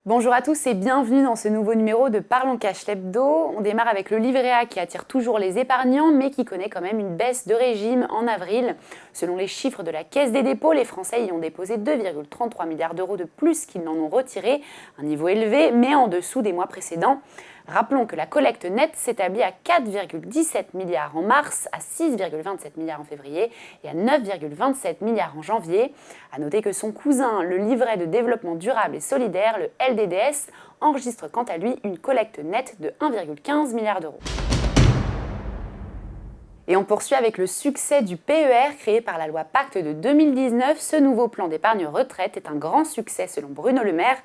Bonjour à tous et bienvenue dans ce nouveau numéro de Parlons Cash l'hebdo. On démarre avec le livret A qui attire toujours les épargnants mais qui connaît quand même une baisse de régime en avril. Selon les chiffres de la Caisse des dépôts, les Français y ont déposé 2,33 milliards d'euros de plus qu'ils n'en ont retiré, un niveau élevé mais en dessous des mois précédents. Rappelons que la collecte nette s'établit à 4,17 milliards en mars, à 6,27 milliards en février et à 9,27 milliards en janvier. A noter que son cousin, le livret de développement durable et solidaire, le LDDS, enregistre quant à lui une collecte nette de 1,15 milliard d'euros. Et on poursuit avec le succès du PER créé par la loi Pacte de 2019. Ce nouveau plan d'épargne retraite est un grand succès selon Bruno Le Maire.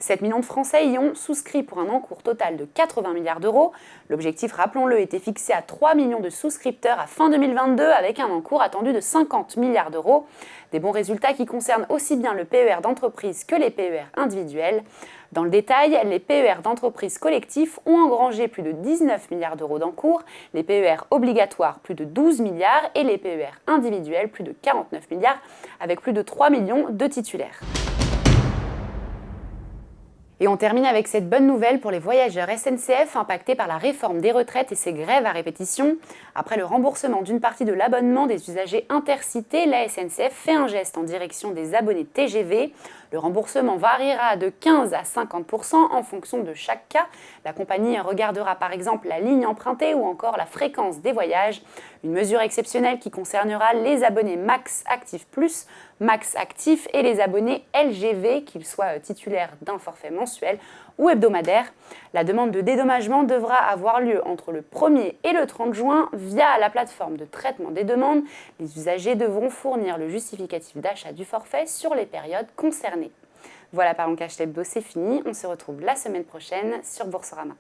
7 millions de Français y ont souscrit pour un encours total de 80 milliards d'euros. L'objectif, rappelons-le, était fixé à 3 millions de souscripteurs à fin 2022 avec un encours attendu de 50 milliards d'euros. Des bons résultats qui concernent aussi bien le PER d'entreprise que les PER individuels. Dans le détail, les PER d'entreprise collectifs ont engrangé plus de 19 milliards d'euros d'encours, les PER obligatoires plus de 12 milliards et les PER individuels plus de 49 milliards avec plus de 3 millions de titulaires. Et on termine avec cette bonne nouvelle pour les voyageurs SNCF impactés par la réforme des retraites et ses grèves à répétition. Après le remboursement d'une partie de l'abonnement des usagers intercités, la SNCF fait un geste en direction des abonnés TGV. Le remboursement variera de 15 à 50% en fonction de chaque cas. La compagnie regardera par exemple la ligne empruntée ou encore la fréquence des voyages. Une mesure exceptionnelle qui concernera les abonnés Max Actif Plus, Max Actif et les abonnés LGV, qu'ils soient titulaires d'un forfait mensuel ou hebdomadaire. La demande de dédommagement devra avoir lieu entre le 1er et le 30 juin via la plateforme de traitement des demandes. Les usagers devront fournir le justificatif d'achat du forfait sur les périodes concernées. Voilà, Parlons Cash l'hebdo, c'est fini. On se retrouve la semaine prochaine sur Boursorama.